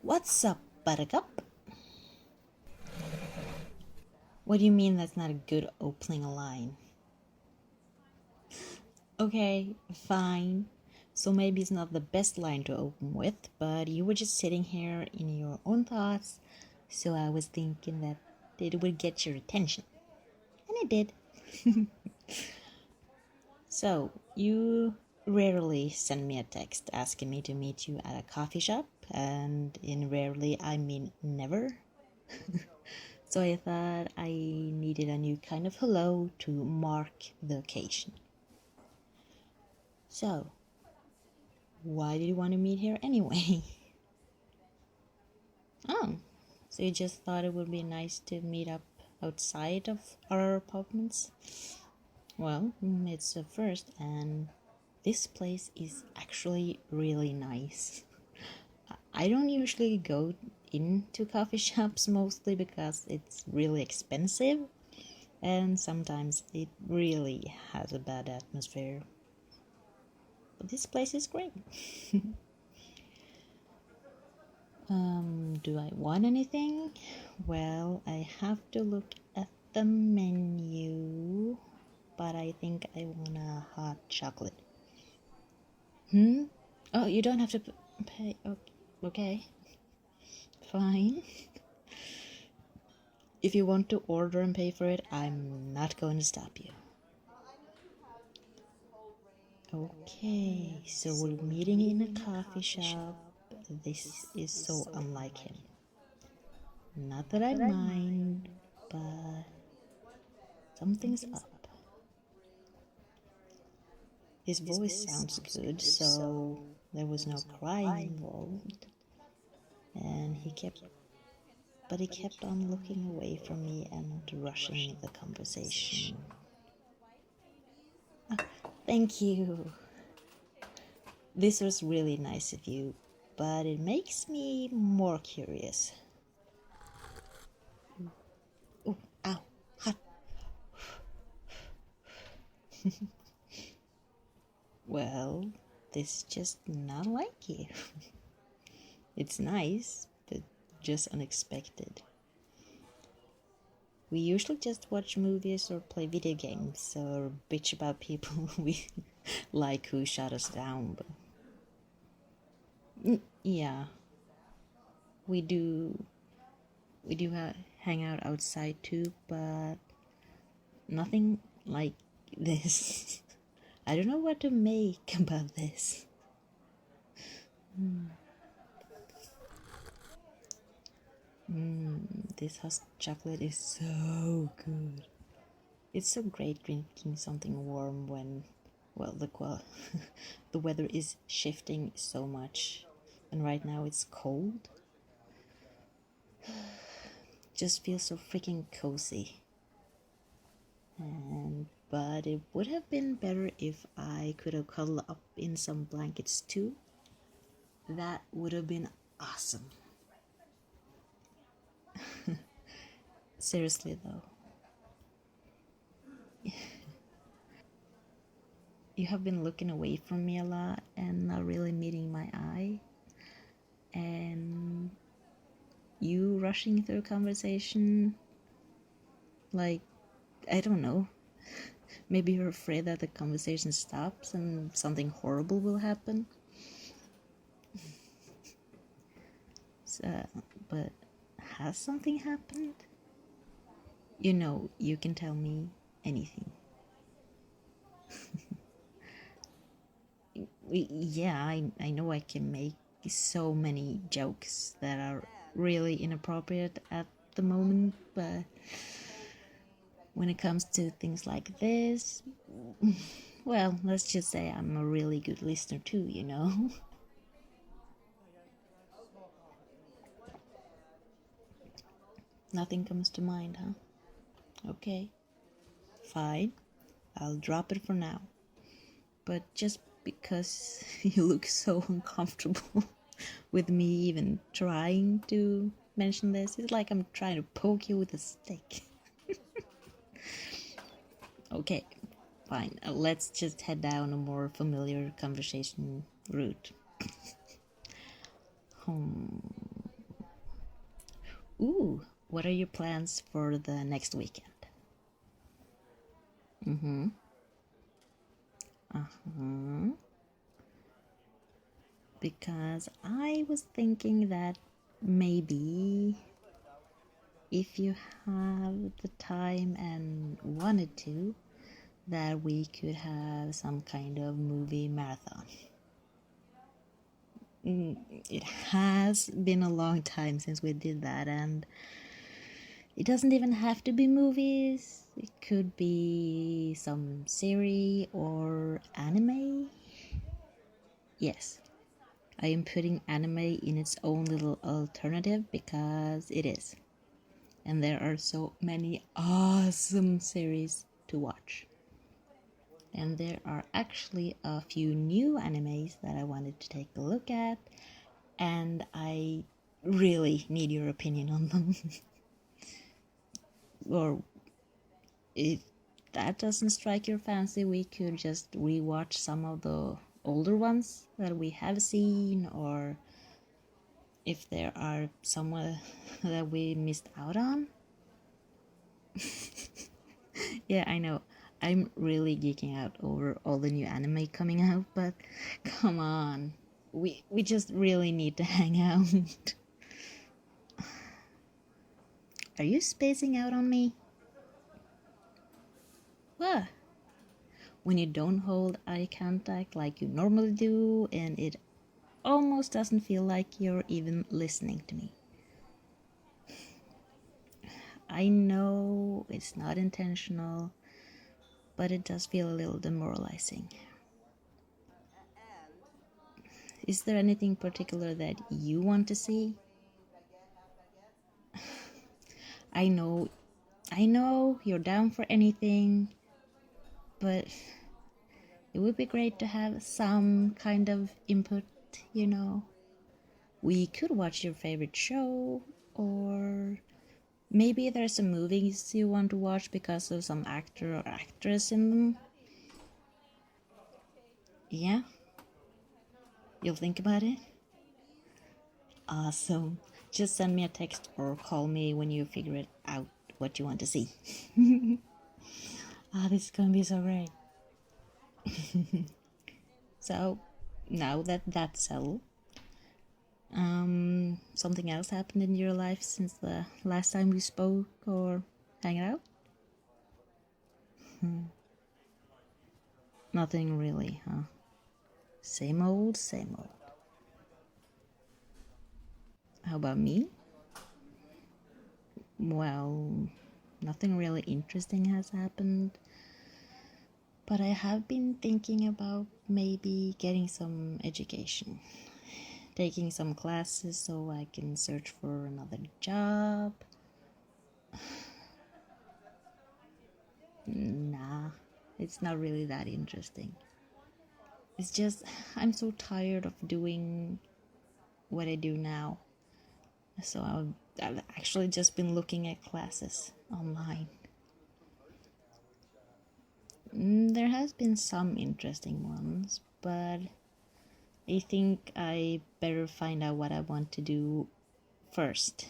What's up, Buttercup? What do you mean that's not a good opening line? Okay, fine. So maybe it's not the best line to open with, but you were just sitting here in your own thoughts, so I was thinking that it would get your attention. And it did. So, you rarely send me a text asking me to meet you at a coffee shop, and in rarely I mean never. So I thought I needed a new kind of hello to mark the occasion. So, why did you want to meet here anyway? Oh, so you just thought it would be nice to meet up outside of our apartments? Well, it's a first, and this place is actually really nice. I don't usually go into coffee shops mostly because it's really expensive, and sometimes it really has a bad atmosphere. But this place is great. Do I want anything? Well, I have to look at the menu, but I think I want a hot chocolate. Oh, you don't have to pay. Okay. Fine. If you want to order and pay for it, I'm not going to stop you. Okay, so we're meeting in a coffee shop. This is so unlike him. Not that I mind, but something's up. His voice sounds good, so there was no crying involved. And he kept on looking away from me and rushing the conversation. Thank you. This was really nice of you, but it makes me more curious. Oh, ow, hot. Well, this is just not like you. It's nice, but just unexpected. We usually just watch movies or play video games or bitch about people we like who shut us down. But yeah, we do hang out outside too, but nothing like this. I don't know what to make about this. This hot chocolate is so good. It's so great drinking something warm when, well, the weather is shifting so much, and right now it's cold. Just feels so freaking cozy. But it would have been better if I could have cuddled up in some blankets too. That would have been awesome. Seriously though. You have been looking away from me a lot and not really meeting my eye. And you rushing through conversation, like, I don't know. Maybe you're afraid that the conversation stops and something horrible will happen. But has something happened? You know, you can tell me anything. Yeah, I know I can make so many jokes that are really inappropriate at the moment, but when it comes to things like this, well, let's just say I'm a really good listener too, you know? Nothing comes to mind, huh? Okay, fine. I'll drop it for now. But just because you look so uncomfortable with me even trying to mention this, it's like I'm trying to poke you with a stick. Okay, fine. Let's just head down a more familiar conversation route. Ooh, what are your plans for the next weekend? Mm-hmm. Uh-huh. Because I was thinking that maybe if you have the time and wanted to, that we could have some kind of movie marathon. It has been a long time since we did that, and it doesn't even have to be movies. It could be some series or anime. Yes, I am putting anime in its own little alternative because it is. And there are so many awesome series to watch. And there are actually a few new animes that I wanted to take a look at, and I really need your opinion on them. Or if that doesn't strike your fancy, we could just rewatch some of the older ones that we have seen, or if there are some that we missed out on. Yeah, I know. I'm really geeking out over all the new anime coming out, but come on. We just really need to hang out. Are you spacing out on me? What? When you don't hold eye contact like you normally do, and it almost doesn't feel like you're even listening to me. I know it's not intentional, but it does feel a little demoralizing. Is there anything particular that you want to see? I know you're down for anything, but it would be great to have some kind of input, you know. We could watch your favorite show, or maybe there's some movies you want to watch because of some actor or actress in them. Yeah? You'll think about it? Awesome. Just send me a text or call me when you figure it out what you want to see. This is gonna be so great. So, now that that's settled, something else happened in your life since the last time we spoke or hang out? Nothing really, huh? Same old, same old. How about me? Well, nothing really interesting has happened, but I have been thinking about maybe getting some education, taking some classes so I can search for another job. Nah, it's not really that interesting. It's just, I'm so tired of doing what I do now. So I've actually just been looking at classes online. There has been some interesting ones, but I think I better find out what I want to do first.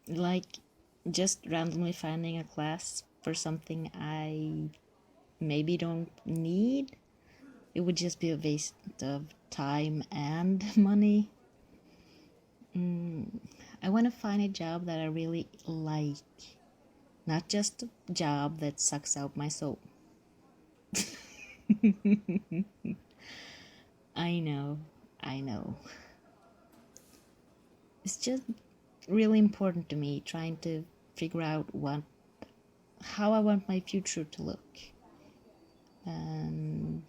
Like, just randomly finding a class for something I maybe don't need, it would just be a waste of time and money. I want to find a job that I really like, not just a job that sucks out my soul. I know, I know. It's just really important to me trying to figure out how I want my future to look. And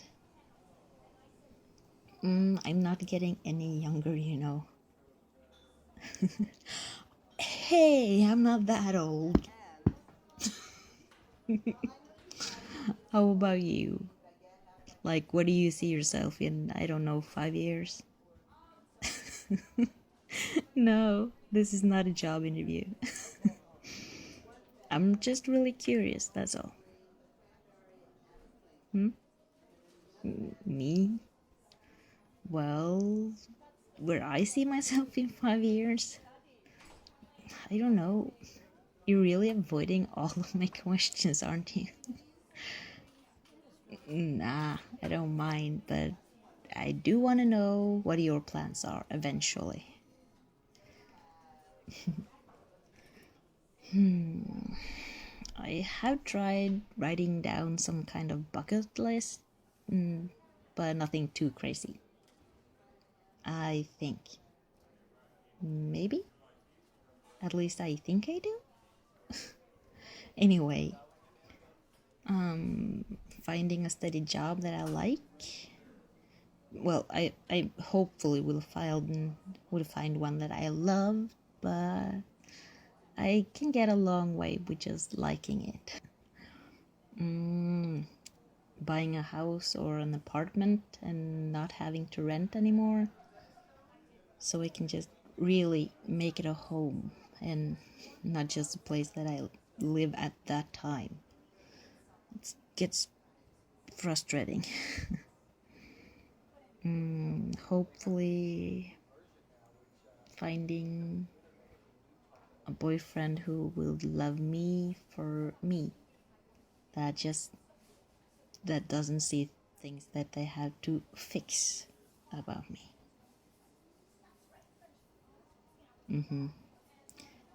I'm not getting any younger, you know. Hey, I'm not that old. How about you? Like, what do you see yourself in, I don't know, 5 years? No, this is not a job interview. I'm just really curious, that's all. Me? Well, where I see myself in 5 years? I don't know. You're really avoiding all of my questions, aren't you? Nah, I don't mind, but I do want to know what your plans are eventually. I have tried writing down some kind of bucket list, but nothing too crazy. I think. Maybe? At least I think I do. Anyway, finding a steady job that I like. Well, I hopefully will find one that I love, but I can get a long way with just liking it. Buying a house or an apartment and not having to rent anymore, so I can just really make it a home and not just a place that I live at that time. It gets frustrating. Hopefully finding a boyfriend who will love me for me, that doesn't see things that they have to fix about me.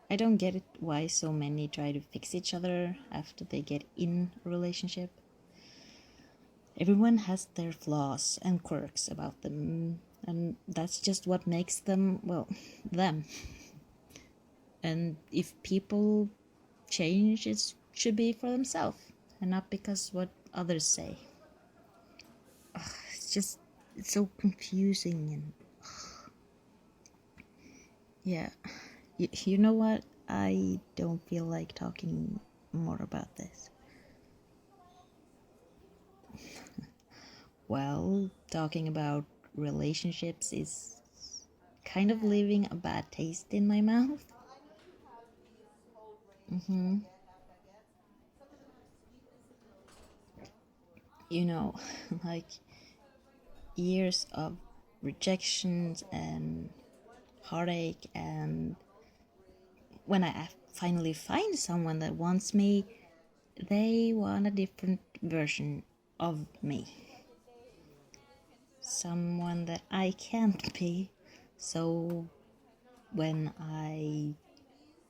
I don't get it why so many try to fix each other after they get in a relationship. Everyone has their flaws and quirks about them, and that's just what makes them, well, them. And if people change, it should be for themselves and not because what others say. It's so confusing. And yeah, you know what, I don't feel like talking more about this. Well, talking about relationships is kind of leaving a bad taste in my mouth. You know, like years of rejections and heartache, and when I finally find someone that wants me, they want a different version of me. Someone that I can't be. So when I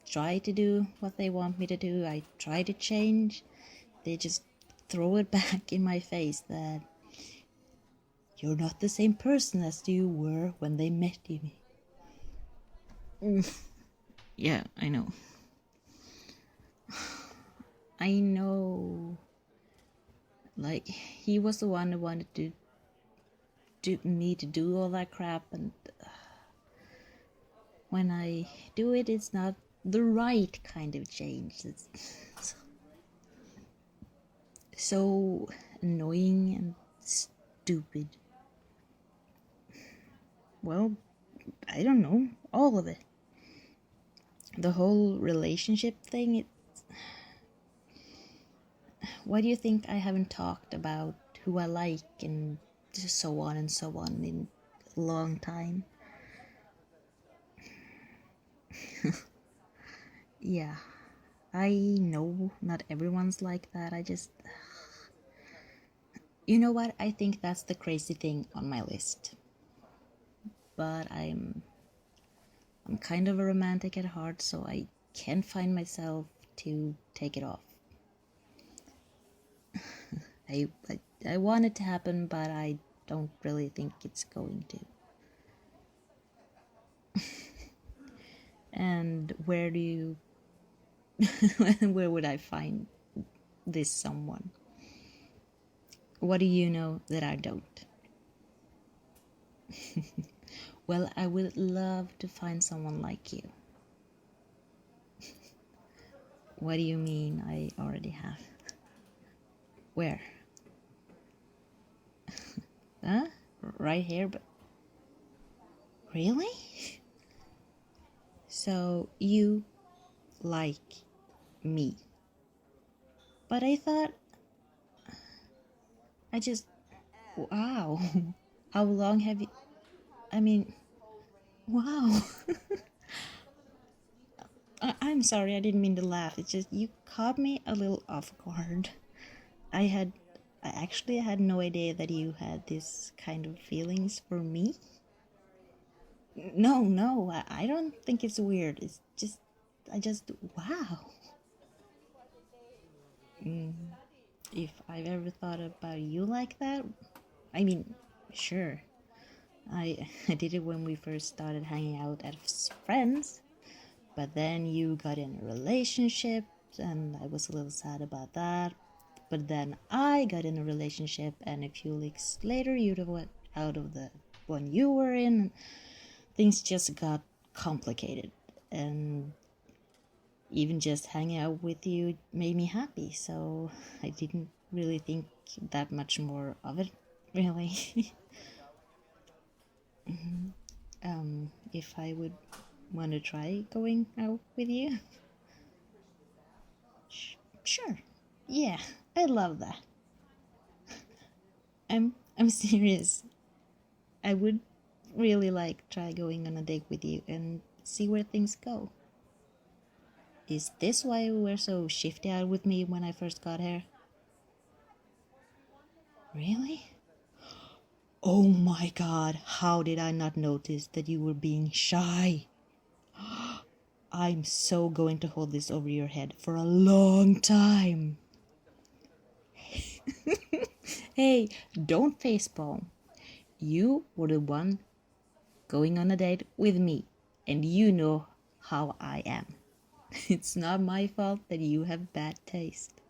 try to do what they want me to do, I try to change, they just throw it back in my face that you're not the same person as you were when they met you. Yeah, I know. I know. Like, he was the one who wanted me to do all that crap, and when I do it, it's not the right kind of change. It's so annoying and stupid. Well, I don't know, all of it. The whole relationship thing, why do you think I haven't talked about who I like and so on and so on in a long time? Yeah, I know not everyone's like that. You know what? I think that's the crazy thing on my list. But I'm kind of a romantic at heart, so I can't find myself to take it off. I want it to happen, but I don't really think it's going to. And where would I find this someone? What do you know that I don't? Well, I would love to find someone like you. What do you mean I already have? Where? Huh? Right here, but really? So you like me. But I thought wow. How long have you I mean, Wow. I'm sorry, I didn't mean to laugh. It's just you caught me a little off guard. I had I actually had no idea that you had this kind of feelings for me. No, no, I don't think it's weird. It's just I just wow. If I've ever thought about you like that, I mean, sure. I did it when we first started hanging out as friends, but then you got in a relationship and I was a little sad about that. But then I got in a relationship and a few weeks later you went out of the one you were in and things just got complicated. And even just hanging out with you made me happy, so I didn't really think that much more of it, really. If I would want to try going out with you, sure. Yeah, I love that. I'm serious. I would really like try going on a date with you and see where things go. Is this why you were so shifty out with me when I first got here? Really? Oh my god, how did I not notice that you were being shy? I'm so going to hold this over your head for a long time. Hey, don't facepalm. You were the one going on a date with me, and you know how I am. It's not my fault that you have bad taste.